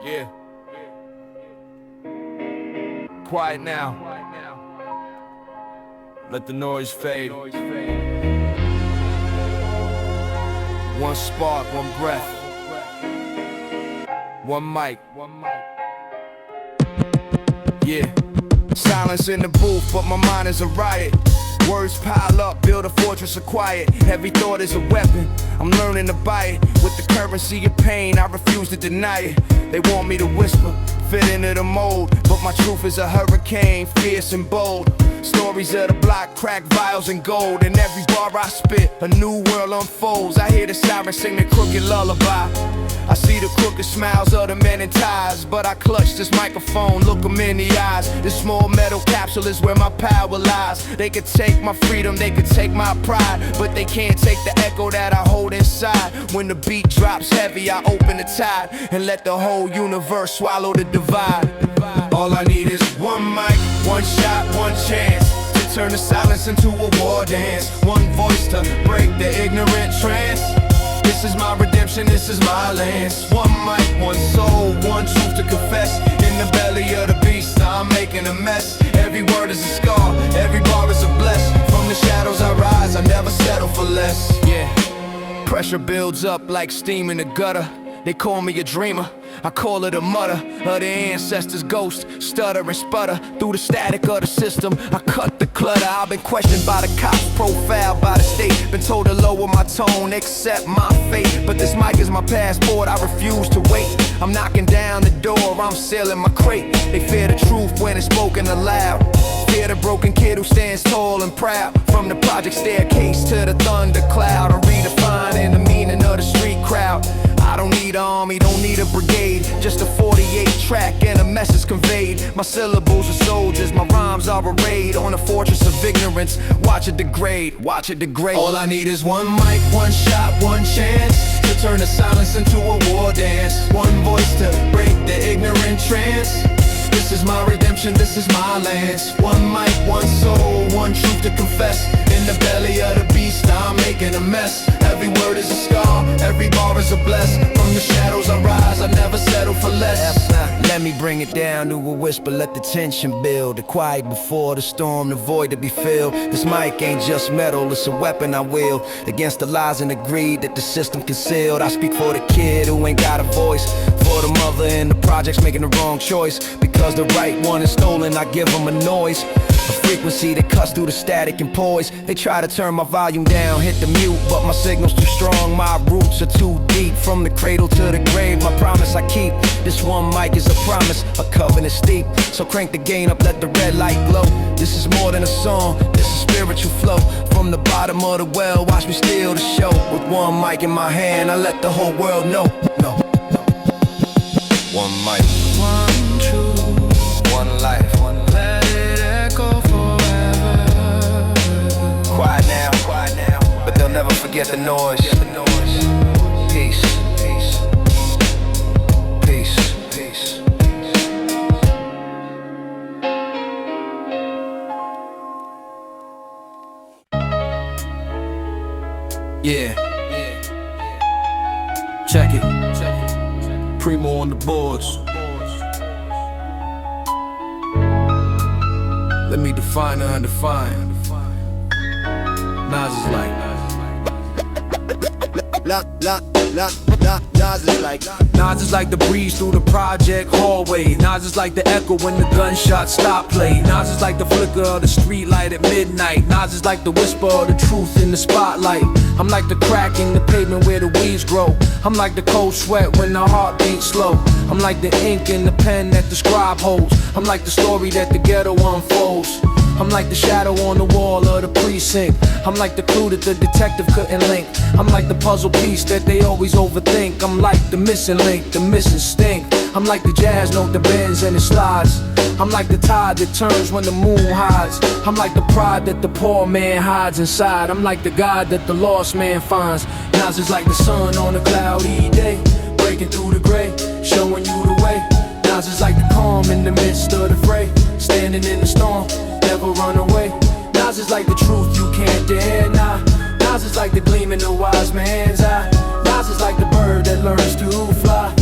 Yeah. Quiet now. Let the noise fade. One spark, one breath. One mic. Yeah. Silence in the booth, but my mind is a riot. Words pile up, build a fortress of quiet. Every thought is a weapon, I'm learning to buy it. With the currency of pain, I refuse to deny it. They want me to whisper, fit into the mold, but my truth is a hurricane, fierce and bold. Stories of the block, crack vials and gold. In every bar I spit, a new world unfolds. I hear the sirens sing the crooked lullaby. I see the crooked smiles of the men in ties, but I clutch this microphone, look them in the eyes. This small metal capsule is where my power lies. They could take my freedom, they could take my pride, but they can't take the echo that I hold inside. When the beat drops heavy, I open the tide and let the whole universe swallow the divide. All I need is one mic, one shot, one chance to turn the silence into a war dance. One voice to break the ignorant trance. This is my redemption, this is my lance. One mic, one soul, one truth to confess. In the belly of the beast, I'm making a mess. Every word is a scar, every bar is a bless. From the shadows I rise, I never settle for less. Yeah, pressure builds up like steam in the gutter. They call me a dreamer, I call it a mutter of the ancestors' ghost. Stutter and sputter through the static of the system. I cut the clutter. I've been questioned by the cops, profiled by the state. Been told to lower my tone, accept my fate. But this mic is my passport, I refuse to wait. I'm knocking down the door, I'm sealing my crate. They fear the truth when it's spoken aloud. Fear the broken kid who stands tall and proud. From the project staircase to the thundercloud, I'm redefining the meaning of the street crowd. I don't need an army, don't need a brigade. Just a 48 track and a message conveyed. My syllables are soldiers, my rhymes are a raid on a fortress of ignorance. Watch it degrade, watch it degrade. All I need is one mic, one shot, one chance to turn the silence into a war dance. One voice to break the ignorant trance. This is my redemption, this is my lance. One mic, one soul, one truth to confess. In the belly of the beast, I'm making a mess. Every word is a scar, every bar is a bless. From the shadows I rise, I never settle for less. Let me bring it down to a whisper, let the tension build. The quiet before the storm, the void to be filled. This mic ain't just metal, it's a weapon I wield against the lies and the greed that the system concealed. I speak for the kid who ain't got a voice, for the mother in the projects making the wrong choice. Because the right one is stolen, I give them a noise, a frequency that cuts through the static and poise. They try to turn my volume down, hit the mute, but my signal's too strong. My roots are too deep, from the cradle to the grave. My promise I keep, this one mic is a promise, a covenant steep. So crank the gain up, let the red light glow. This is more than a song, this is spiritual flow. From the bottom of the well, watch me steal the show. With one mic in my hand, I let the whole world know. One mic, one truth, one life. Let it echo forever. Quiet now, but they'll never forget the noise. Peace, peace, peace, peace. Yeah, check it. Primo on the boards. Let me define the undefined. Nas-is-like. Nas-is-like. Nas is like the breeze through the project hallway. Nas is like the echo when the gunshots stop play. Nas is like the flicker of the street light at midnight. Nas is like the whisper of the truth in the spotlight. I'm like the crack in the pavement where the weeds grow. I'm like the cold sweat when the heart beats slow. I'm like the ink in the pen that the scribe holds. I'm like the story that the ghetto unfolds. I'm like the shadow on the wall of the precinct. I'm like the clue that the detective couldn't link. I'm like the puzzle piece that they always overthink. I'm like the missing link, the missing stink. I'm like the jazz note that bends and it slides. I'm like the tide that turns when the moon hides. I'm like the pride that the poor man hides inside. I'm like the God that the lost man finds. Nas is like the sun on a cloudy day, breaking through the gray, showing you the way. Nas is like the calm in the midst of the fray, standing in the storm, never run away. Nas is like the truth you can't deny. Nas is like the gleam in the wise man's eye. Nas is like the bird that learns to fly.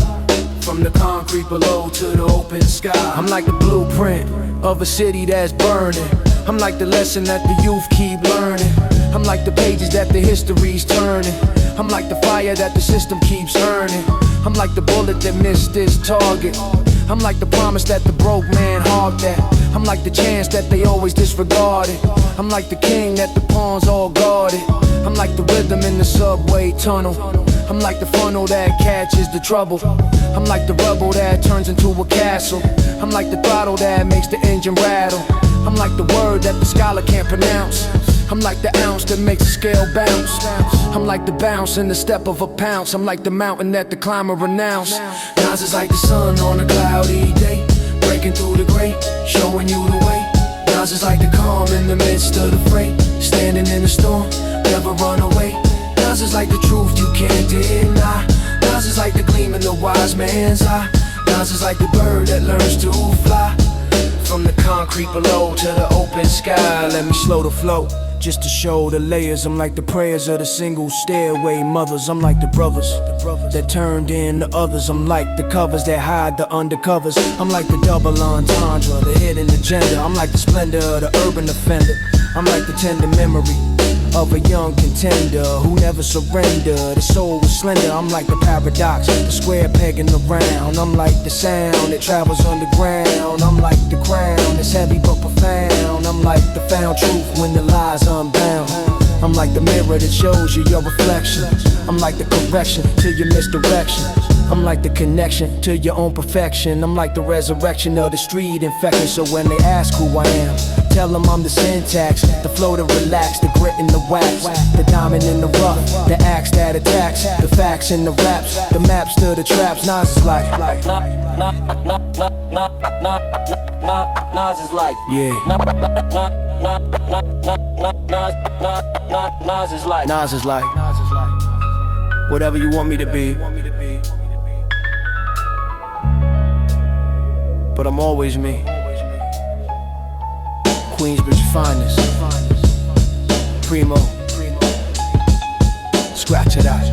From the concrete below to the open sky. I'm like the blueprint of a city that's burning. I'm like the lesson that the youth keep learning. I'm like the pages that the history's turning. I'm like the fire that the system keeps earning. I'm like the bullet that missed its target. I'm like the promise that the broke man hogged at. I'm like the chance that they always disregarded. I'm like the king that the pawns all guarded. I'm like the rhythm in the subway tunnel. I'm like the funnel that catches the trouble. I'm like the rubble that turns into a castle. I'm like the throttle that makes the engine rattle. I'm like the word that the scholar can't pronounce. I'm like the ounce that makes the scale bounce. I'm like the bounce in the step of a pounce. I'm like the mountain that the climber renounced. Nas is like the sun on a cloudy day, breaking through the gray, showing you the way. Nas is like the calm in the midst of the fray, standing in the storm, never run away. Nas is like the truth you can't deny. Nas is like the gleam in the wise man's eye. Nas is like the bird that learns to fly. From the concrete below to the open sky, let me slow the flow, just to show the layers. I'm like the prayers of the single stairway mothers. I'm like the brothers that turned into others. I'm like the covers that hide the undercovers. I'm like the double entendre, the hidden agenda. I'm like the splendor of the urban offender. I'm like the tender memory of a young contender who never surrendered. His soul was slender. I'm like the paradox, the square peg in the round. I'm like the sound that travels underground. I'm like the crown that's heavy but profound. I'm like the found truth when the lies unbound. I'm like the mirror that shows you your reflection. I'm like the correction to your misdirection. I'm like the connection to your own perfection. I'm like the resurrection of the street infection. So when they ask who I am, tell them I'm the syntax, the flow to relax, the grit in the wax, the diamond in the rough, the axe that attacks, the facts in the raps, the maps to the traps. Nas is like, Nas is like, yeah. Nas is like, whatever you want me to be. But I'm always me. Queensbridge finest. Primo. Scratch it out.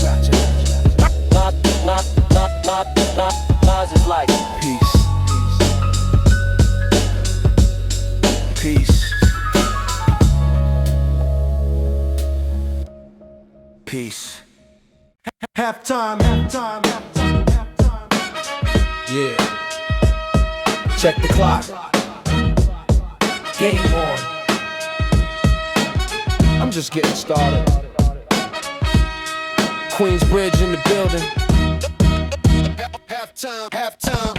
Nas is like peace. Peace. Peace. Halftime. Yeah. Check the clock. Game on. I'm just getting started. Queensbridge in the building. Halftime.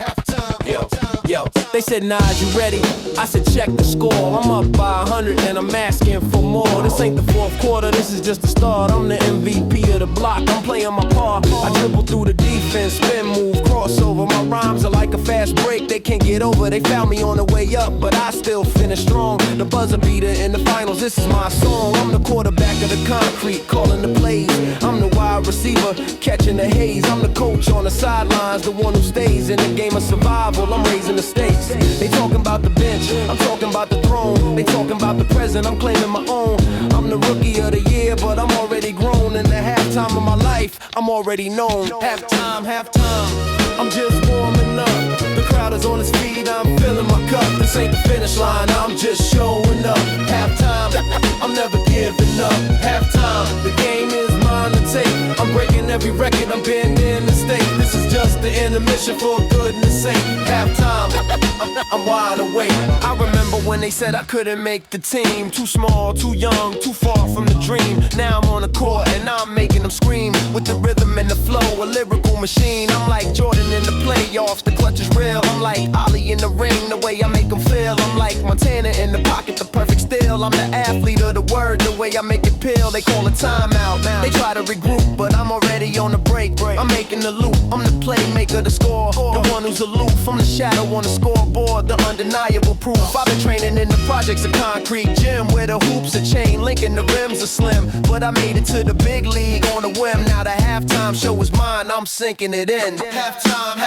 Yo, they said, Nas, you ready? I said, check the score. I'm up by 100 and I'm asking for more. This ain't the fourth quarter, this is just the start. I'm the MVP of the block, I'm playing my part. I dribble through the defense, spin move, crossover. My rhymes are like a fast break, they can't get over. They found me on the way up, but I still finish strong. The buzzer beater in the finals, this is my song. I'm the quarterback of the concrete, calling the plays. I'm the wide receiver, catching the haze. I'm the coach on the sidelines, the one who stays in the game of survival. I'm raising the stakes. They talking about the bench, I'm talking about the throne. They talking about the present, I'm claiming my own. I'm the rookie of the year, but I'm already grown. In the halftime of my life, I'm already known. Halftime, I'm just warming up. The crowd is on its feet, I'm filling my cup. This ain't the finish line, I'm just showing up. Halftime, I'm never giving up. Halftime, the game is mine to take. I'm breaking every record, I'm bending the state. This is just the intermission, for goodness sake. Halftime, I'm wide awake. I remember when they said I couldn't make the team. Too small, too young, too far from the dream. Now I'm on the court and I'm making them scream. With the rhythm and the flow, a lyrical machine. I'm like Jordan in the playoffs, the clutch is real. I'm like Ali in the ring, the way I make them feel. I'm like Montana in the pocket, the perfect steal. I'm the athlete of the word, the way I make it peel. They call a timeout, they try to regroup, but I'm already on the break. I'm making the loop, I'm the playmaker, the score. The one who's aloof, I'm the shadow on the scoreboard, the undeniable proof. I've been training in the projects of concrete gym, where the hoops are chain link and the rims are slim. But I made it to the big league on a whim. Now the halftime show is mine, I'm sinking it in. Halftime,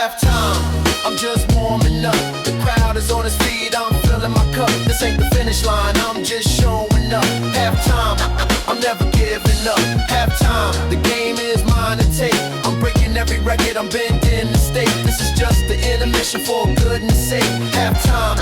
I'm just warming up. The crowd is on its feet, I'm filling my cup. This ain't the finish line, I'm just showing up. Halftime, I'm never giving up. Halftime, the game is mine to take. I'm breaking every record, I'm bending the state. This is just the intermission for goodness sake. Halftime,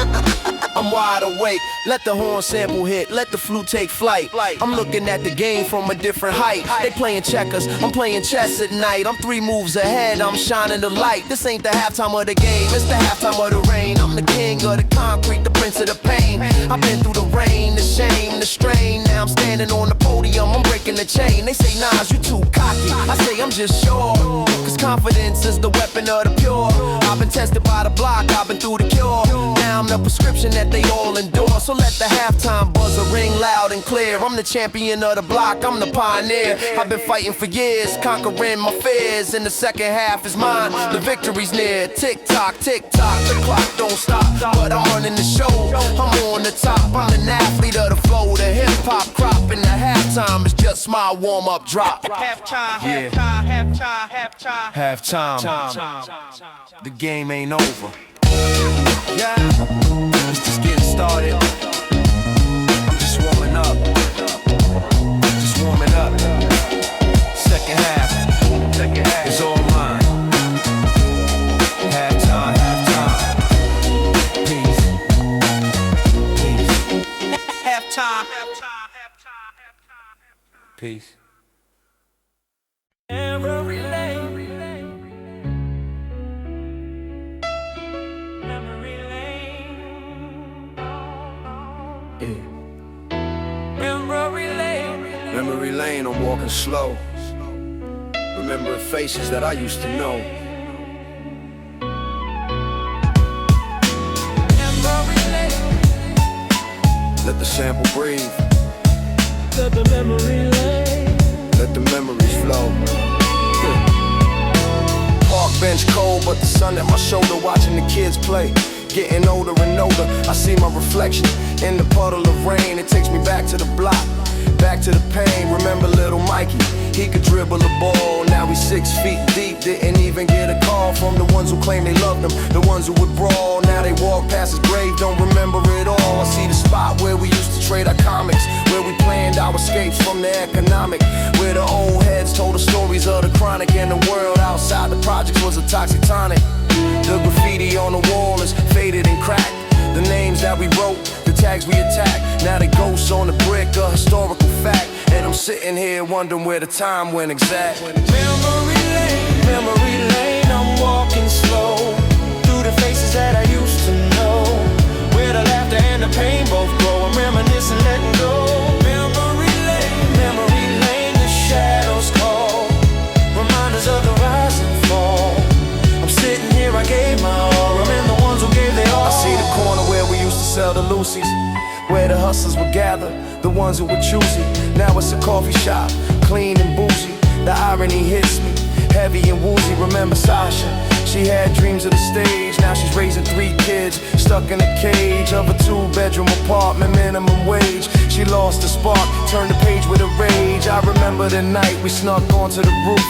I'm wide awake. Let the horn sample hit, let the flute take flight. I'm looking at the game from a different height. They playing checkers, I'm playing chess at night. I'm 3 moves ahead, I'm shining the light. This ain't the halftime of the game, it's the halftime of the rain. I'm the king of the concrete, the prince of the pain. I've been through the rain, the shame, the strain. Now I'm standing on the podium, I'm breaking the chain. They say, Nas, you too cocky. I say, I'm just sure, cause confidence is the weapon of the pure. I've been tested by the block, I've been through the cure. Now I'm the prescription that they all endure. So let the halftime buzzer ring loud and clear. I'm the champion of the block, I'm the pioneer. I've been fighting for years, conquering my fears. And the second half is mine, the victory's near. Tick tock, the clock don't stop. But I'm running the show, I'm on the top. I'm an athlete of the flow, the hip hop crop. And the halftime is just my warm up drop. Halftime, yeah. Halftime. The game ain't over. Yeah, it's just getting started. I'm just warming up. Just warming up. Second half is all mine. Halftime. Peace. halftime. Peace. Memory lane. Memory lane, I'm walking slow. Remembering faces that I used to know. Let the sample breathe. Let the memory lane. Let the memories flow. Park bench cold, but the sun at my shoulder, watching the kids play. Getting older and older, I see my reflection in the puddle of rain. It takes me back to the block, back to the pain. Remember little Mikey, he could dribble the ball. Now he's 6 feet deep, didn't even get a call from the ones who claim they loved him, the ones who would brawl. Now they walk past his grave, don't remember it all. I see the spot where we used to trade our comics, where we planned our escapes from the economic, where the old heads told the stories of the chronic. And the world outside the projects was a toxic tonic. The graffiti on the wall is faded and cracked. The names that we wrote, the tags we attacked, now they ghosts on the brick, a historical fact. And I'm sitting here wondering where the time went exact. Memory lane, I'm walking slow through the faces that I used to know, where the laughter and the pain both grow. I'm reminiscing, letting go. Memory lane, the shadows call, reminders of the rise and fall. I'm sitting here, I gave my all, remember the ones who gave their all. I see the corner where we used to sell the Lucy's, where the hustlers would gather, the ones who were choosy. Now it's a coffee shop, clean and bougie. The irony hits me, heavy and woozy. Remember Sasha, she had dreams of the stage. Now she's raising 3 kids, stuck in a cage of a 2-bedroom apartment, minimum wage. She lost the spark, turned the page with a rage. I remember the night we snuck onto the roof,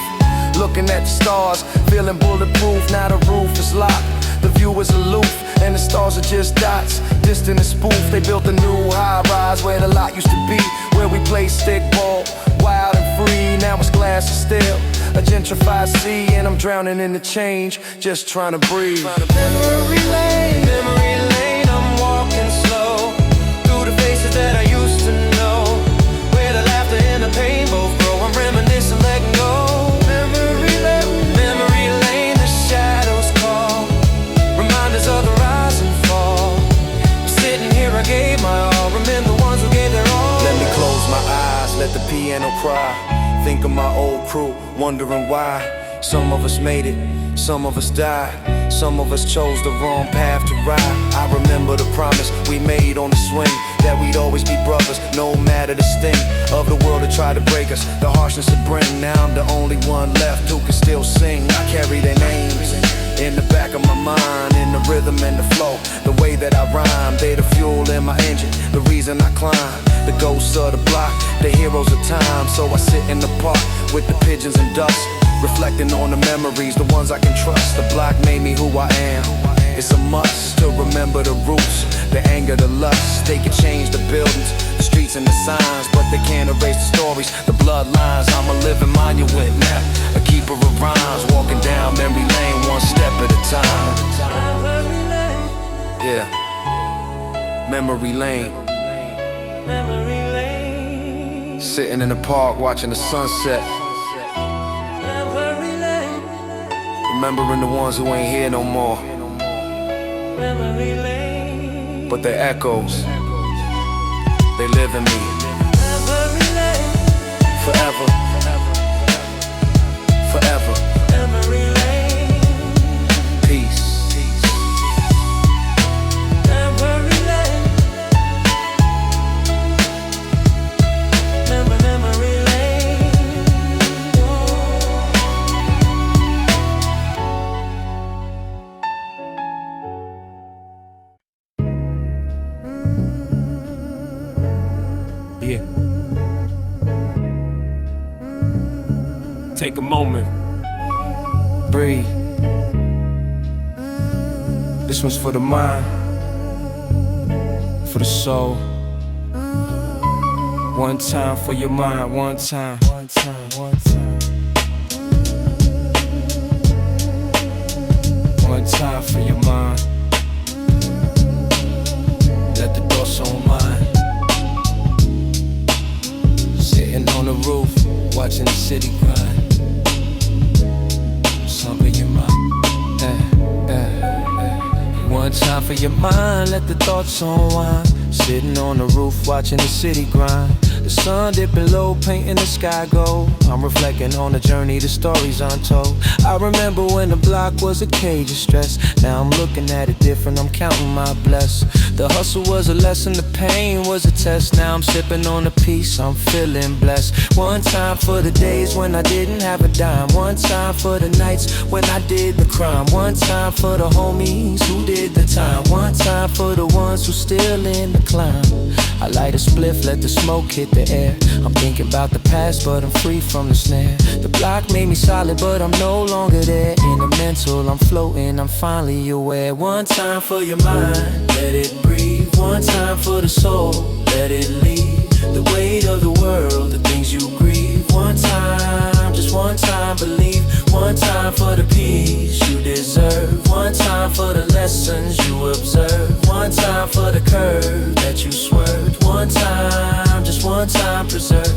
looking at the stars, feeling bulletproof. Now the roof is locked, the view is aloof, and the stars are just dots, distant and spoof. They built a new high-rise where the lot used to be, where we played stickball, wild and free. Now it's glass and steel, a gentrified sea, and I'm drowning in the change, just trying to breathe. Memory lane, I'm walking slow through the faces that I used to know, where the laughter and the pain both grow. I'm reminiscing, letting go. Memory lane, the shadows call, reminders of the rise and fall. I'm sitting here, I gave my all, remember the ones who gave their all. Let me close my eyes, let the piano cry. Think of my old crew, wondering why. Some of us made it, some of us died, some of us chose the wrong path to ride. I remember the promise we made on the swing, that we'd always be brothers, no matter the sting of the world that tried to break us, the harshness it bring. Now I'm the only one left who can still sing. I carry their names in the back of my mind, in the rhythm and the flow, the way that I rhyme. They the fuel in my engine, the reason I climb, the ghosts of the block, the heroes of time. So I sit in the park with the pigeons and dust, reflecting on the memories, the ones I can trust. The block made me who I am. It's a must to remember the roots, the anger, the lust. They can change the buildings, the streets and the signs, but they can't erase the stories, the bloodlines. I'm a living monument now, a keeper of rhymes, walking down memory lane one step at a time. Memory lane. Sitting in the park watching the sunset. Remembering the ones who ain't here no more. But their echoes, they live in me. Forever. Forever. Peace. Yeah. Take a moment. Breathe. This one's for the mind, for the soul. One time for your mind, one time, one time, one time. One time for your mind. Let the thoughts on mine. Sitting on the roof, watching the city grind. Some for your mind. One time for your mind, let the thoughts unwind. Sitting on the roof, watching the city grind. The sun dipping low, painting the sky gold. I'm reflecting on the journey, the stories untold. I remember when the block was a cage of stress. Now I'm looking at it different, I'm counting my bless. The hustle was a lesson, the pain was a test. Now I'm sipping on the peace, I'm feeling blessed. One time for the days when I didn't have a dime. One time for the nights when I did the crime. One time for the homies who did the time. One time for the ones who still in the climb. I light a spliff, let the smoke hit the air. I'm thinking about the past, but I'm free from the snare. The block made me solid, but I'm no longer there. In the mental, I'm floating, I'm finally aware. One time for your mind, let it breathe. One time for the soul, let it leave. The weight of the world, the things you grieve. One time, just one time, believe. One time for the peace you deserve. One time for the lessons you observe. One time for the curve that you swerved. One time, just one time, preserve.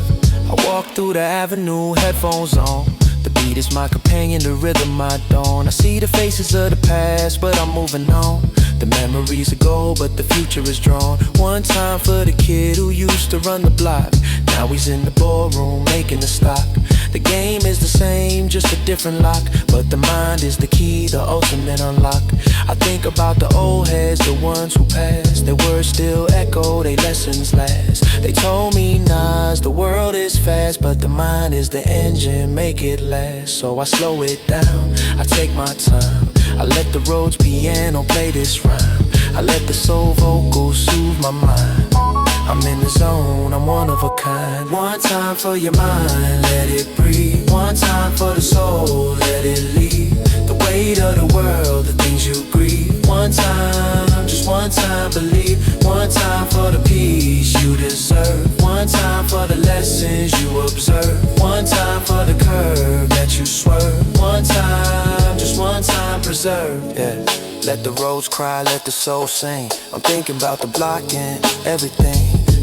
I walk through the avenue, headphones on. The beat is my companion, the rhythm my dawn. I see the faces of the past, but I'm moving on. The memories are gold, but the future is drawn. One time for the kid who used to run the block. Now he's in the ballroom making the stock. The game is the same, just a different lock. But the mind is the key, the ultimate unlock. I think about the old heads, the ones who passed. Their words still echo, their lessons last. They told me, Nas, the world is fast, but the mind is the engine, make it last. So I slow it down, I take my time. I let the Rhodes piano play this rhyme. I let the soul vocals soothe my mind. I'm in the zone, I'm one of a kind. One time for your mind, let it breathe. One time for the soul, let it leave. The weight of the world, the things you grieve. One time, just one time, believe. One time for the peace you deserve. One time for the lessons you observe. One time for the curve that you swerve. One time, just one time, preserve. Yeah. Let the roads cry, let the soul sing. I'm thinking about the block and everything.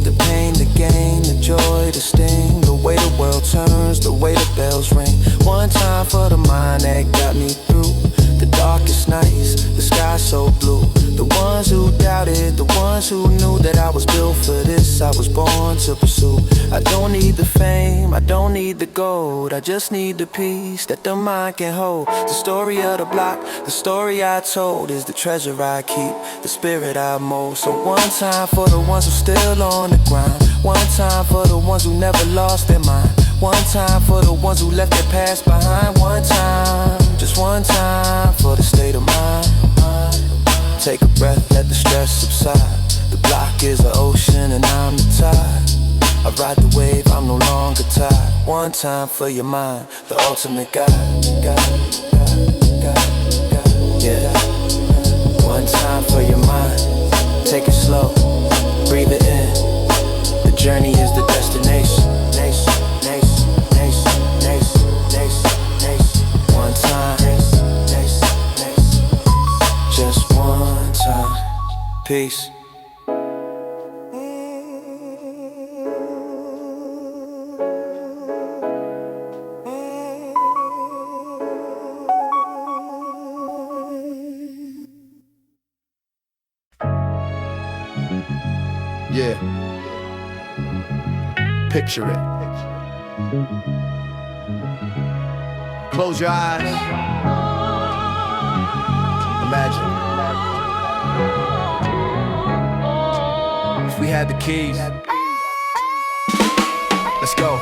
The pain, the gain, the joy, the sting. The way the world turns, the way the bells ring. One time for the mind that got me through the darkest nights, the sky so blue. The ones who doubted, the ones who knew that I was built for this, I was born to pursue. I don't need the fame, I don't need the gold. I just need the peace that the mind can hold. The story of the block, the story I told is the treasure I keep, the spirit I mold. So one time for the ones who still on the grind. One time for the ones who never lost their mind. One time for the ones who left their past behind. One time, just one time for the state of mind. Take a breath, let the stress subside. The block is an ocean and I'm the tide. I ride the wave, I'm no longer tired. One time for your mind, the ultimate guide. Yeah. One time for your mind, take it slow, breathe it in. The journey is the destination. One time, just one time. Peace. Yeah. Picture it. Close your eyes. Imagine if we had the keys. Let's go.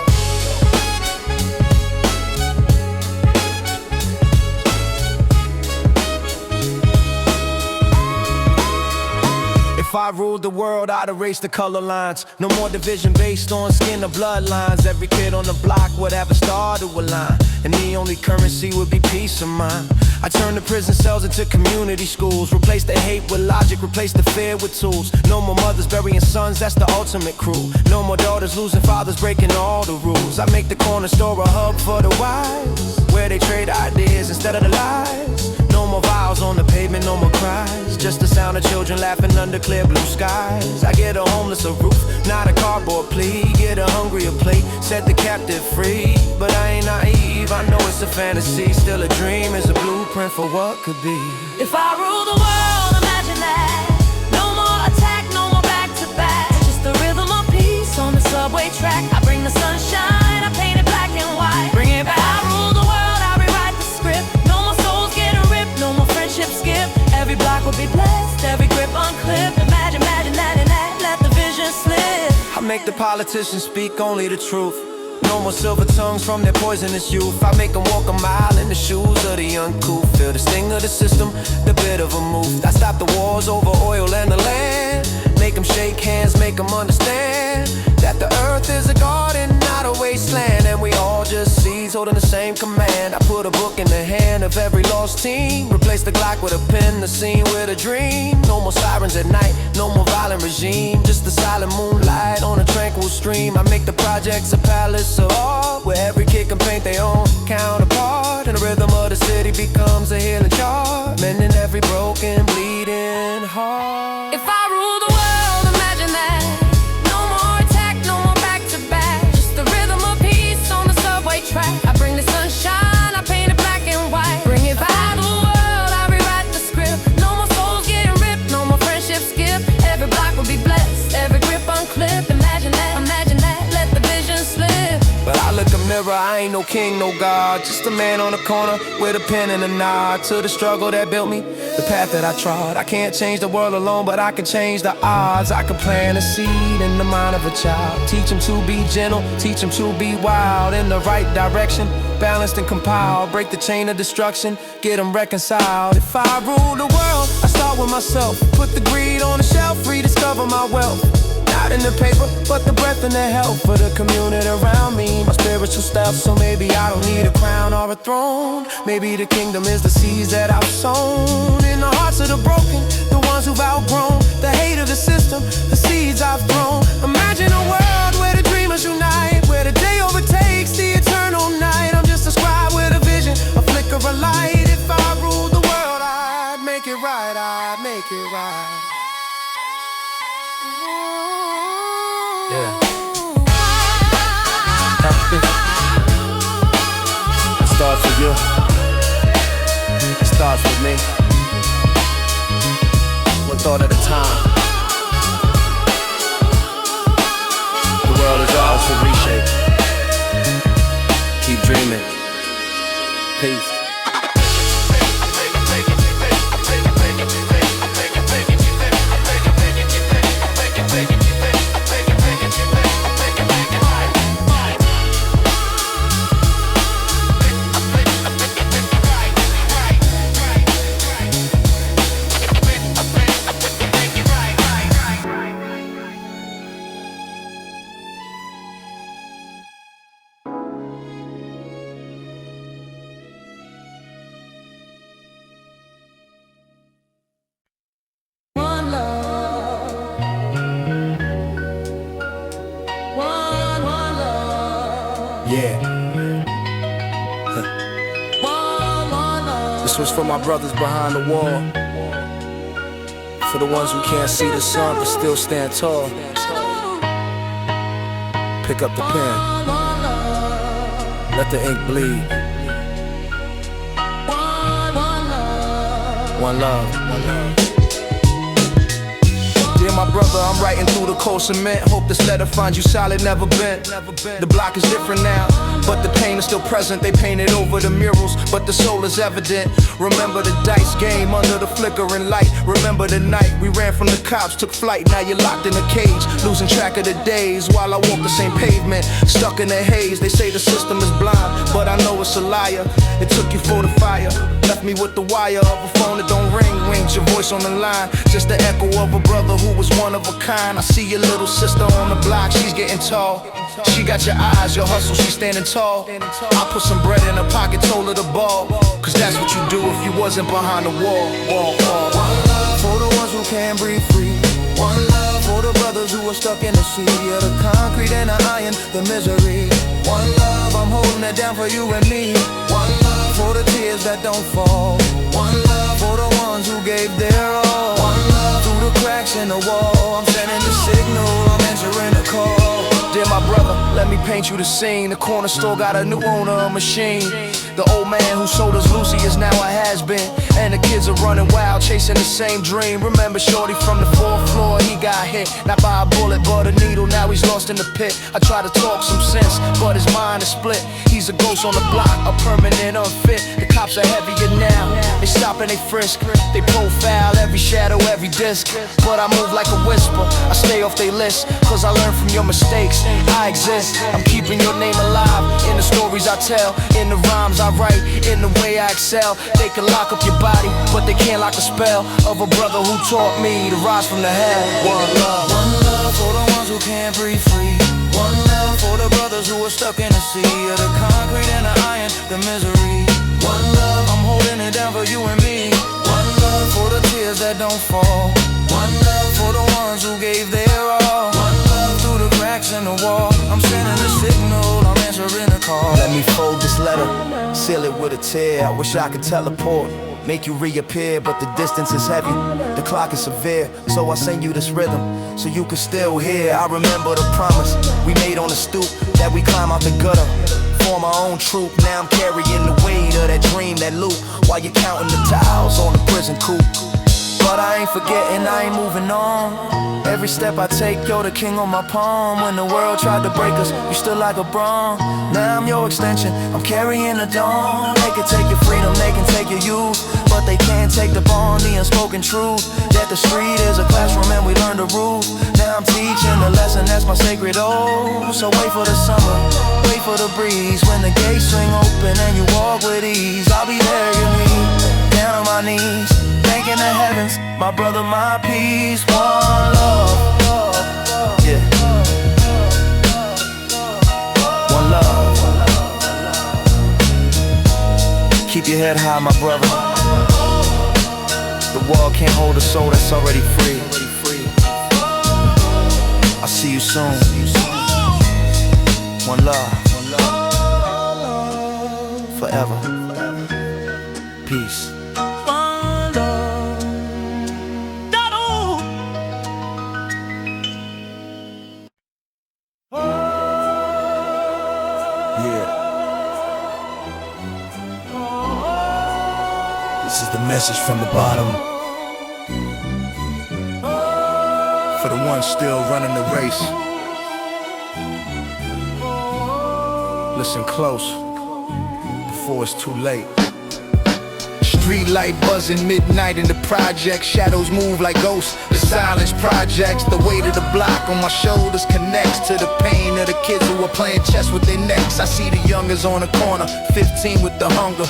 If I ruled the world, I'd erase the color lines. No more division based on skin or bloodlines. Every kid on the block would have a star to align, and the only currency would be peace of mind. I turn the prison cells into community schools. Replace the hate with logic, replace the fear with tools. No more mothers burying sons, that's the ultimate cruel. No more daughters losing fathers, breaking all the rules. I make the corner store a hub for the wise, where they trade ideas instead of the lies. No more vows on the pavement, no more cries. Just the sound of children laughing under clear blue skies. I get a homeless a roof, not a cardboard plea. Get a hungry a plate, set the captive free. But I ain't naive, I know it's a fantasy. Still a dream, is a blueprint for what could be. If I rule the world, imagine that. No more attack, no more back to back. Just the rhythm of peace on the subway track. I bring the sunshine, I paint it black and white. Bring it back. I rule the world, I rewrite the script. No more souls getting ripped, no more friendships skip. Every block will be blessed, every grip unclipped. Imagine that and that, let the vision slip. I make the politicians speak only the truth. No more silver tongues from their poisonous youth. I make them walk a mile in the shoes of the uncouth. Feel the sting of the system, the bit of a move. I stop the wars over oil and the land. Make them shake hands, make them understand that the earth is a garden, not a wasteland. And we all just seeds holding the same command. I put a book in the hand of every lost team. Replace the Glock with a pen, the scene with a dream. No more sirens at night, no more violent regime. Just the silent moonlight on a tranquil stream. I make the projects a palace of art, where every kid can paint their own counterpart. And the rhythm of the city becomes a healing chart, mending every broken, bleeding heart. If I rule the world, imagine that. No more attack, no more back to back. Just the rhythm of peace on the subway track. I bring the sunshine, I paint it black and white. Bring it back. I rule the world, I rewrite the script. No more souls getting ripped, no more friendships skip. Every block will be blessed, every grip unclipped. Imagine that, let the vision slip. But I look a mirror, I ain't no king, no god. Just a man on the corner with a pen and a nod to the struggle that built me, the path that I trod. I can't change the world alone, but I can change the odds. I can plant a seed in the mind of a child. Teach him to be gentle, teach him to be wild. In the right direction, balanced and compiled. Break the chain of destruction, get them reconciled. If I rule the world, I start with myself. Put the greed on the shelf, rediscover my wealth. Not in the paper, but the breath and the health for the community around me. My spiritual stuff, so maybe I don't need a crown or a throne. Maybe the kingdom is the seeds that I've sown in the hearts of the broken, the ones who've outgrown the hate of the system, the seeds I've thrown. Imagine a world where the dreamers unite, where the day overtakes the eternal night. I'm just a scribe with a vision, a flicker of light. If I ruled the world, I'd make it right, I'd make it right. Yeah. It starts with you. It starts with me. One thought at a time. The world is ours to reshape. Keep dreaming. Peace. This was for my brothers behind the wall, for the ones who can't see the sun but still stand tall. Pick up the pen, let the ink bleed. One love, one love. Dear Dear my brother, I'm writing through the cold cement. Hope this letter finds you solid, never bent. The block is different now, but the pain is still present. They painted over the murals, but the soul is evident. Remember the dice game under the flickering light. Remember the night we ran from the cops, took flight. Now you're locked in a cage, losing track of the days while I walk the same pavement, stuck in the haze. They say the system is blind, but I know it's a liar. It took you for the fire, left me with the wire of a phone that don't ring. Rings your voice on the line, just the echo of a brother who was one of a kind. I see your little sister on the block, she's getting tall. She got your eyes, your hustle, she's standing tall. I put some bread in her pocket, told her to ball, cause that's what you do if you wasn't behind the wall. One love for the ones who can't breathe free. One love for the brothers who are stuck in the sea of the concrete and the iron, the misery. One love, I'm holding it down for you and me. One love for the tears that don't fall. One love for the ones who gave their all. One love through the cracks in the wall. I'm sending the signal, I'm answering the call. Dear my brother, let me paint you the scene. The corner store got a new owner, a machine. The old man who sold us Lucy is now a has-been, and the kids are running wild, chasing the same dream. Remember shorty from the 4th floor, he got hit, not by a bullet but a needle, now he's lost in the pit. I try to talk some sense, but his mind is split. He's a ghost on the block, a permanent unfit. The cops are heavier now, they stop and they frisk. They profile every shadow, every disc, but I move like a whisper. I stay off their list, cause I learn from your mistakes. I exist, I'm keeping your name alive in the stories I tell, in the rhymes I write, in the way I excel. They can lock up your body, but they can't lock the spell of a brother who taught me to rise from the hell. One love for the ones who can't breathe free. One love for the brothers who are stuck in the sea of the concrete and the iron, the misery. One love, I'm holding it down for you and me. One love for the tears that don't fall. One love for the ones who gave their all. One love through the cracks in the wall. I'm sending the signal, I'm answering the call. Let me fold this letter, seal it with a tear. I wish I could teleport, make you reappear, but the distance is heavy, the clock is severe. So I send you this rhythm, so you can still hear. I remember the promise we made on the stoop, that we climb out the gutter, form our own troop. Now I'm carrying the weight of that dream, that loop, while you're counting the tiles on the prison coop. But I ain't forgetting, I ain't moving on. Every step I take, you're the king on my palm. When the world tried to break us, you stood like a bronze. Now I'm your extension, I'm carrying the dawn. They can take your freedom, they can take your youth, but they can't take the bond, the unspoken truth, that the street is a classroom and we learn the rules. Now I'm teaching the lesson, that's my sacred oath. So wait for the summer, wait for the breeze, when the gates swing open and you walk with ease. I'll be there, you need, down on my knees, thanking the heavens, my brother, my peace. One love, yeah. One love. Keep your head high, my brother. The world can't hold a soul that's already free. I'll see you soon. One love. Forever. Peace. This is the message from the bottom, for the ones still running the race. Listen close, before it's too late. Street light buzzing, midnight in the project. Shadows move like ghosts, the silence projects. The weight of the block on my shoulders connects to the pain of the kids who are playing chess with their necks. I see the youngers on the corner, 15 with the hunger,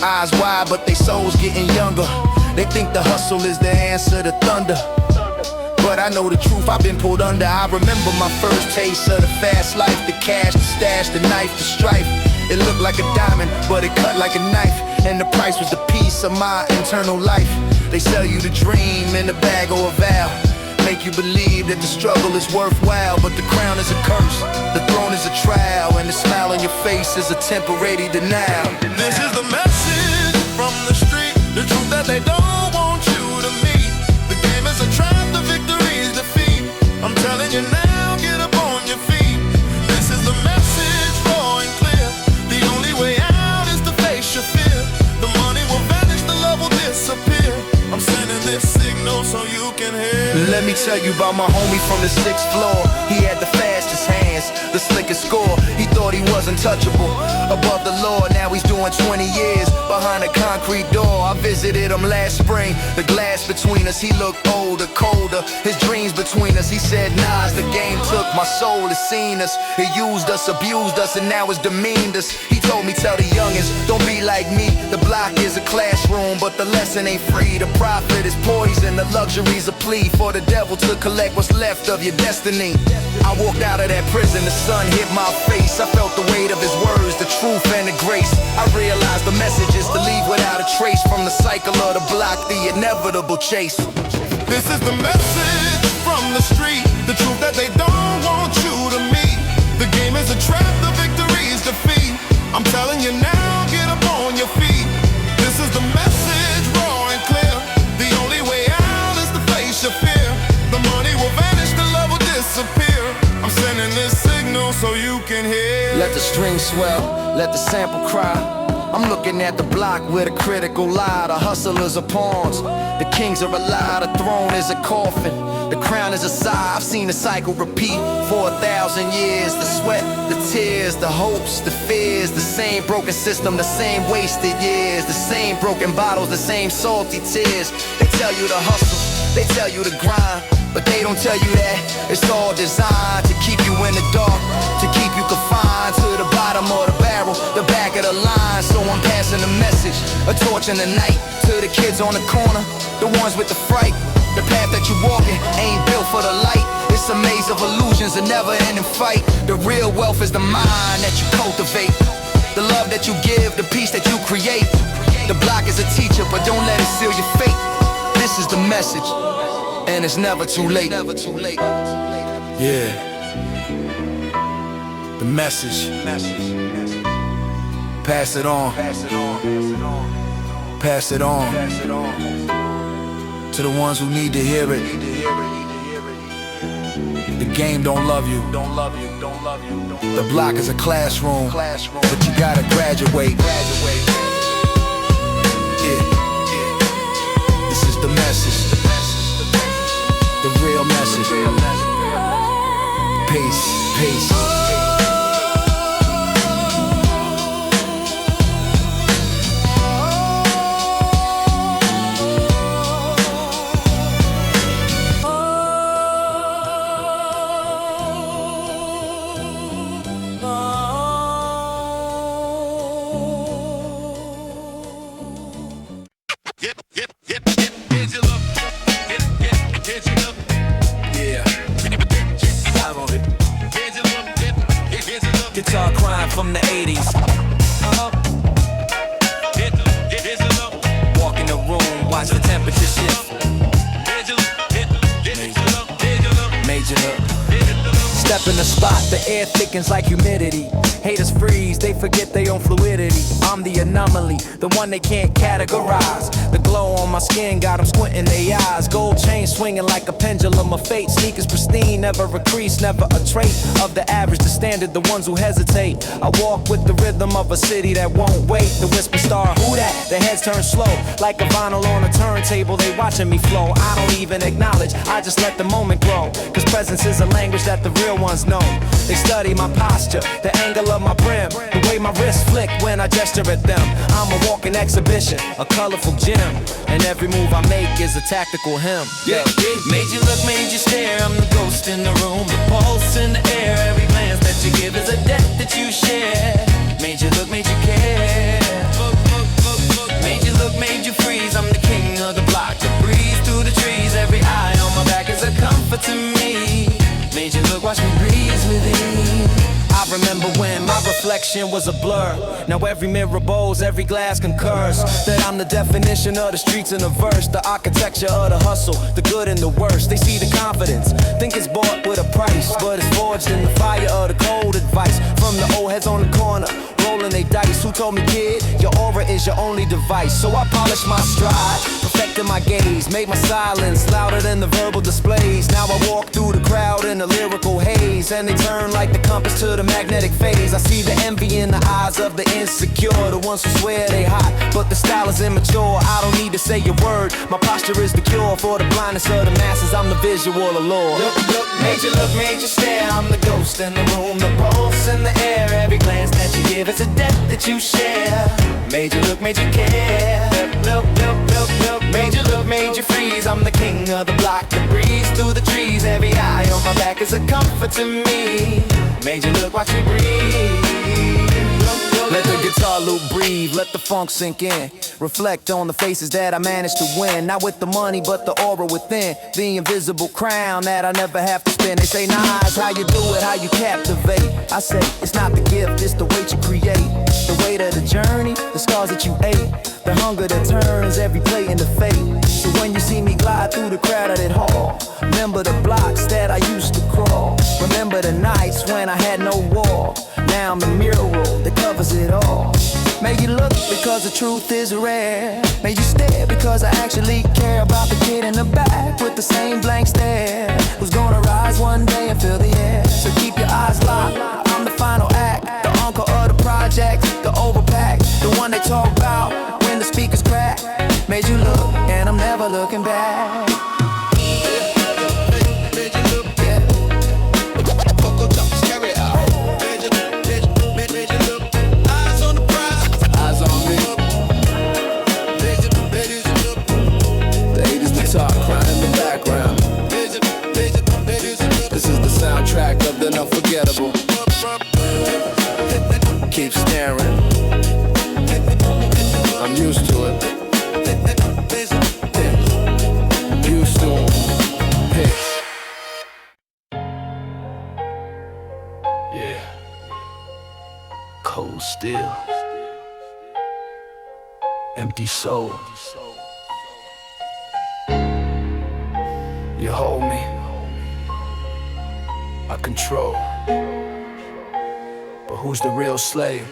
eyes wide but they souls getting younger. They think the hustle is the answer to thunder, but I know the truth, I've been pulled under. I remember my first taste of the fast life, the cash, the stash, the knife, the strife. It looked like a diamond, but it cut like a knife, and the price was the peace of my internal life. They sell you the dream in a bag or a vow, make you believe that the struggle is worthwhile, but the crown is a curse, the throne is a trial, and the smile on your face is a temporary denial. This is the message from the street, the truth that they don't want you to meet. The game is a trap, the victory is defeat. I'm telling you now, get up on your feet. This is the message, raw and clear. The only way out is to face your fear. The money will vanish, the love will disappear. I'm sending this signal so you can hear. Let me tell you about my homie from the 6th floor. He had the fastest hands, the slickest score. He thought he was untouchable, above the law. Now he's doing 20 years behind a concrete door. I visited him last spring. The glass between us, he looked older, colder. His dreams between us. He said, Nas, the game took my soul. It's seen us, it used us, abused us, and now it's demeaned us. He told me, tell the youngins, don't be like me. The block is a classroom, but the lesson ain't free. The profit is poison, the luxury's a plea for the devil to collect what's left of your destiny. I walked out of that prison, the sun hit my face. I felt the weight of his words, the truth and the grace. I realized the message is to leave without a trace. From the cycle of the block, the inevitable chase. This is the message from the street, the truth that they don't want you to meet. The game is a trap, the victory is defeat. I'm telling you now, get up on your feet. This is the message, raw and clear. The only way out is to face your fear. The money will vanish, the love will disappear. I'm sending this signal so you can hear. Let the string swell, let the sample cry. I'm looking at the block with a critical lie. The hustlers are pawns, the kings are a lie. The throne is a coffin, the crown is a sigh. I've seen the cycle repeat for 1,000 years. The sweat, the tears, the hopes, the fears. The same broken system, the same wasted years. The same broken bottles, the same salty tears. They tell you to hustle, they tell you to grind, but they don't tell you that it's all designed to keep you in the dark, to keep you confined to the bottom of the barrel, the back of the line. So I'm passing a message, a torch in the night, to the kids on the corner, the ones with the fright. The path that you're walking ain't built for the light. It's a maze of illusions, a never-ending fight. The real wealth is the mind that you cultivate, the love that you give, the peace that you create. The block is a teacher, but don't let it seal your fate. This is the message, and it's never too late. Yeah. The message. Pass it on. Pass it on. To the ones who need to hear it. The game don't love you. The block is a classroom, but you gotta graduate. Yeah. This is the message. The real message. Peace, peace. Guitar crying from the 80's. Walk in the room, watch the temperature shift. Major look. Step in the spot, the air thickens like humidity. Haters freeze, they forget they own fluidity. I'm the anomaly, the one they can't categorize. The glow on my skin got them squinting their eyes. Gold chain swinging like a pendulum of fate. Sneakers pristine, never a crease, never a trait of the average, the standard, the ones who hesitate. I walk with the rhythm of a city that won't wait. The whisper star, who that? Their heads turn slow, like a vinyl on a turntable. They watching me flow, I don't even acknowledge, I just let the moment grow. Cause presence is a language that the real ones know. They study my posture, the angle of my brim, the way my wrists flick when I gesture at them. I'm a walking exhibition, a colorful gem, and every move I make is a tactical hymn. Yeah, made you look, made you stare. I'm the ghost in the room, the pulse in the air. Every glance that you give is a debt that you share. Made you look, made you care. Made you look, made you freeze. I'm the king of the block, the breeze through the trees. Every eye on my back is a comfort to me. Made you look, watch me breeze with ease. I remember when my reflection was a blur. Now every mirror bows, every glass concurs that I'm the definition of the streets in a verse. The architecture of the hustle, the good and the worst. They see the confidence, think it's bought with a price, but it's forged in the fire of the cold advice. From the old heads on the corner, rolling rolling they dice. Who told me, kid, your aura is your only device? So I polished my stride, perfected my gaze, made my silence louder than the verbal displays. Now I walk through the crowd in a lyrical haze, and they turn like the compass to the magnetic phase. I see the envy in the eyes of the insecure, the ones who swear they hot, but the style is immature. I don't need to say a word, my posture is the cure for the blindness of the masses. I'm the visual allure. Look, made you stare. I'm the ghost in the room, the pulse in the air. Every glance that you give is a depth that you share. Made you look, made you care. Look, made you look, made you freeze. I'm the king of the block that breathes through the trees. Every eye on my back is a comfort to me. Made you look, watch me breathe. Let the guitar loop breathe, let the funk sink in. Reflect on the faces that I managed to win. Not with the money, but the aura within. The invisible crown that I never have to spin. They say, nah, it's how you do it, how you captivate. I say, it's not the gift, it's the weight you create. The weight of the journey, the scars that you ate. The hunger that turns every plate into fate. So when you see me glide through the crowded hall, remember the blocks that I used to crawl. Remember the nights when I had no wall. Now I'm the mural that covers it all. May you look because the truth is rare. May you stare because I actually care about the kid in the back with the same blank stare, who's gonna rise one day and fill the air. So keep your eyes locked, I'm the final act, the uncle of the project, the overpack, the one they talk about when the speakers crack. Made you look and I'm never looking back. Soundtrack of the unforgettable. Keep staring. I'm used to it. Used to it. Hey. Yeah. Cold still. Empty soul. You hold me. I control, but who's the real slave?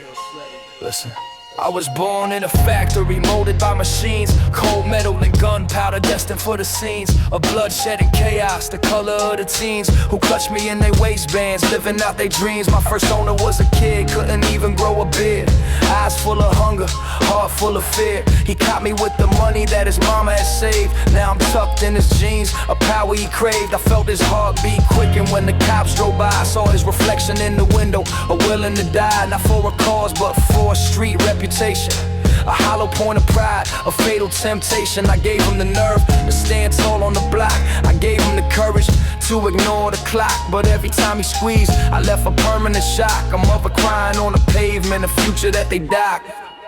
Listen. I was born in a factory, molded by machines. Cold metal and gunpowder, destined for the scenes of bloodshed and chaos. The color of the teens who clutched me in their waistbands, living out their dreams. My first owner was a kid, couldn't even grow a beard. Eyes full of hunger, heart full of fear. He caught me with the money that his mama had saved. Now I'm tucked in his jeans, a power he craved. I felt his heartbeat quicken when the cops drove by. I saw his reflection in the window, a willing to die. Not for a cause, but for a street reputation. A hollow point of pride, a fatal temptation. I gave him the nerve to stand tall on the block. I gave him the courage to ignore the clock. But every time he squeezed, I left a permanent shock. A mother crying on the pavement, a future that they dock.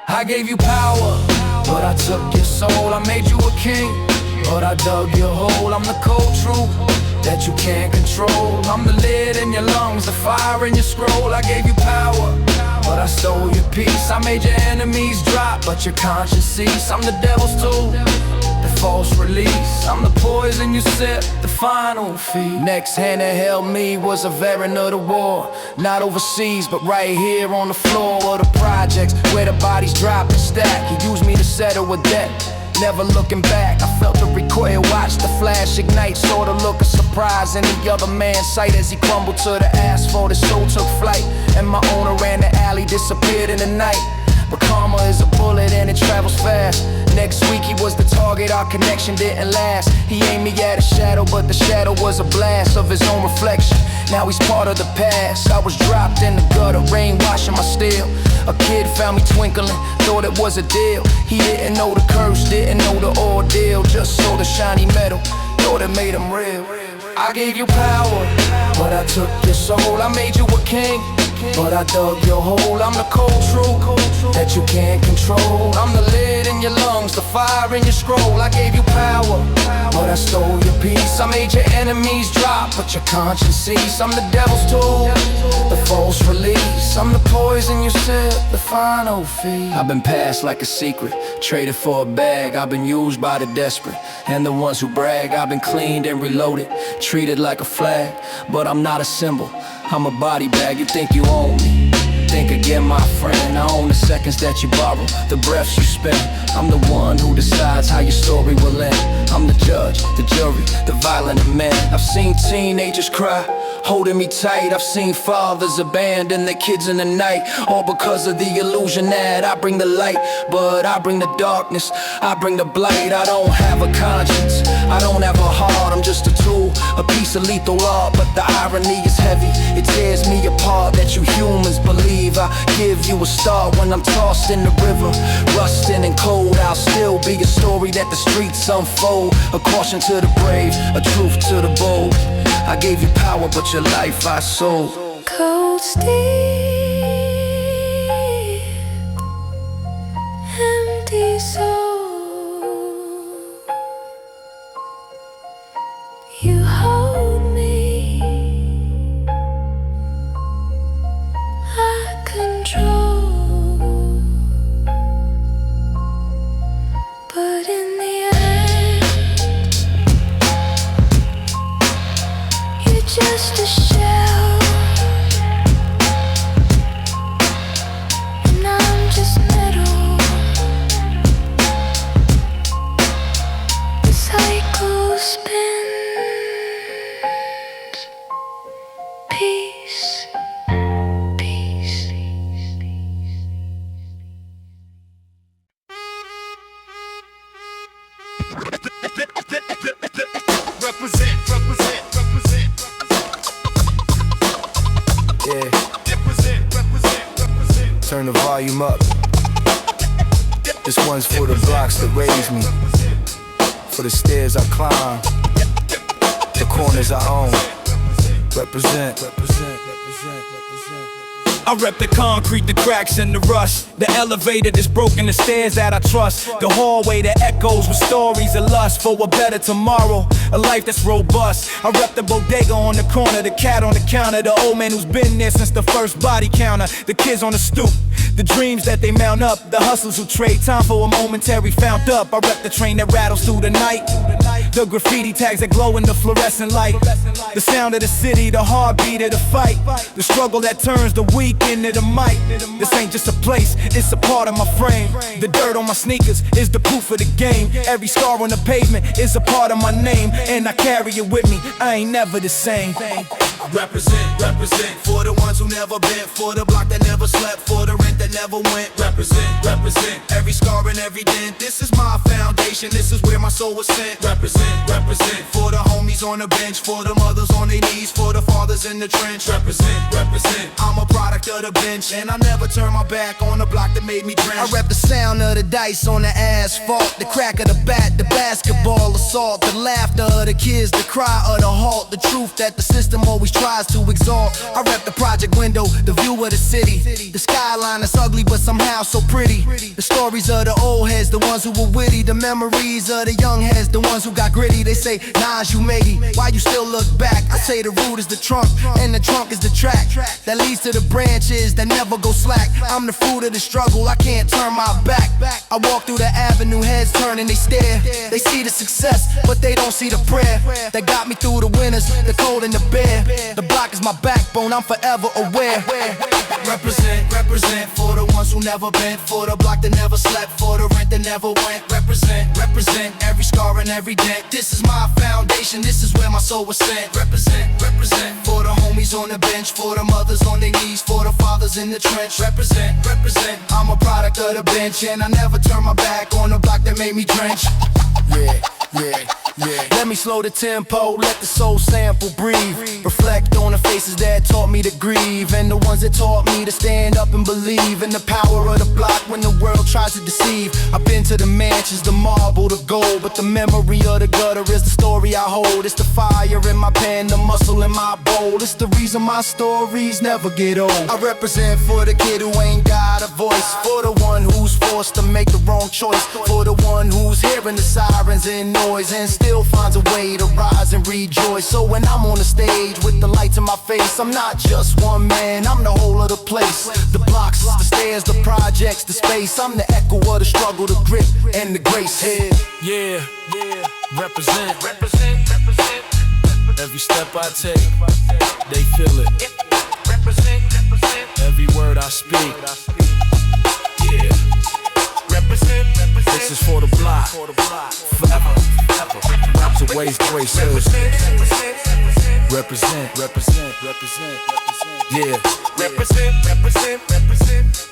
I gave you power, but I took your soul. I made you a king, but I dug your hole. I'm the cold truth that you can't control. I'm the lead in your lungs, the fire in your scroll. I gave you power, but I stole your peace. I made your enemies drop, but your conscience cease. I'm the devil's tool, the false release. I'm the poison you sip, the final feed. Next hand that held me was a veteran of the war. Not overseas, but right here on the floor of the projects, where the bodies drop and stack. He used me to settle a debt, never looking back. I felt the recoil, watched the flash ignite. Saw the look of surprise in the other man's sight as he crumbled to the asphalt. His soul took flight, and my owner ran the alley, disappeared in the night. But karma is a bullet and it travels fast. Next week he was the target, our connection didn't last. He aimed me at a shadow, but the shadow was a blast of his own reflection. Now he's part of the past. I was dropped in the gutter, rain washing my steel. A kid found me twinkling, thought it was a deal. He didn't know the curse, didn't know the ordeal. Just saw the shiny metal, thought it made him real. I gave you power, but I took your soul. I made you a king, but I dug your hole. I'm the cold truth that you can't control. I'm the lead in your lungs, the fire in your scroll. I gave you power, but I stole your peace. I made your enemies drop, but your conscience cease. I'm the devil's tool, the false release. I'm the poison you sip, the final feed. I've been passed like a secret, traded for a bag. I've been used by the desperate and the ones who brag. I've been cleaned and reloaded, treated like a flag. But I'm not a symbol, I'm a body bag. You think you own me, sink again, my friend. I own the seconds that you borrow, the breaths you spend. I'm the one who decides how your story will end. I'm the judge, the jury, the violent men. I've seen teenagers cry, holding me tight. I've seen fathers abandon their kids in the night, all because of the illusion that I bring the light. But I bring the darkness, I bring the blight. I don't have a conscience, I don't have a heart. I'm just a tool, a piece of lethal art. But the irony is heavy, it tears me apart that you humans believe I give you a start when I'm tossed in the river, rusting and cold. I'll still be a story that the streets unfold, a caution to the brave, a truth to the bold. I gave you power, but your life I sold. Cold steel, empty soul. You hold me, I control. But in the end, you're just a shell, and I'm just metal. The cycle spins. Peace, peace. Represent, represent, represent. Yeah, Represent, represent, represent. turn the volume up. This one's for the blocks that raised me, for the stairs I climb, the corners I own. Represent, represent, represent, represent. I rep the concrete, the cracks and the rust, the elevator that's broken, the stairs that I trust, the hallway that echoes with stories of lust for a better tomorrow, a life that's robust. I rep the bodega on the corner, the cat on the counter, the old man who's been there since the first body counter, the kids on the stoop, the dreams that they mount up, the hustlers who trade time for a momentary found up. I rep the train that rattles through the night, the graffiti tags that glow in the fluorescent light, the sound of the city, the heartbeat of the fight, the struggle that turns the weak into the might. This ain't just a place, it's a part of my frame. The dirt on my sneakers is the proof of the game. Every scar on the pavement is a part of my name, and I carry it with me, I ain't never the same. Represent, represent, for the ones who never been, for the block that never slept, for the rent that never went. Represent, represent, every scar and every dent. This is my foundation, this is where my soul was sent. Represent, represent, for the homies on the bench, for the mothers on their knees, for the fathers in the trench. Represent, represent, I'm a product of the bench, and I never turn my back on the block that made me drenched. I rep the sound of the dice on the asphalt, the crack of the bat, the basketball assault, the laughter of the kids, the cry of the halt, the truth that the system always tries to exalt. I rep the project window, the view of the city, the skyline that's ugly but somehow so pretty. The stories of the old heads, the ones who were witty, the memories of the young heads, the ones who got gritty. They say, Nas, you made it, why you still look back? I say the root is the trunk, and the trunk is the track that leads to the branches that never go slack. I'm the fruit of the struggle, I can't turn my back. I walk through the avenue, heads turn and they stare. They see the success, but they don't see the prayer that got me through the winters, the cold and the bare. The block is my backbone, I'm forever aware. Represent, represent, for the ones who never been, for the block that never slept, for the rent that never went. Represent, represent, every scar and every dent. This is my foundation, this is where my soul was sent. Represent, represent, for the homies on the bench, for the mothers on their knees, for the fathers in the trench. Represent, represent, I'm a product of the bench, and I never turn my back on the block that made me drench. Yeah, yeah, yeah. Let me slow the tempo, let the soul sample breathe. Reflect on the faces that taught me to grieve, and the ones that taught me to stand up and believe in the power of the block when the world tries to deceive. I've been to the mansions, the marble, the gold, but the memory of the gutter is the story I hold. It's the fire in my pen, the muscle in my bowl. It's the reason my stories never get old. I represent for the kid who ain't got a voice, for the one who's forced to make the wrong choice, for the one who's hearing the sirens and noise and still finds a way to rise and rejoice. So when I'm on the stage with the lights in my face, I'm not just one man, I'm the whole of the place. The blocks, the stairs, the projects, the space. I'm the echo of the struggle, the grit, and the grace. Yeah, represent, represent, represent. Every step I take, they feel it. Represent, represent. every word I speak. Yeah. This is for the block. Forever. Rap to waste voices. Represent. Yeah. Represent. Represent.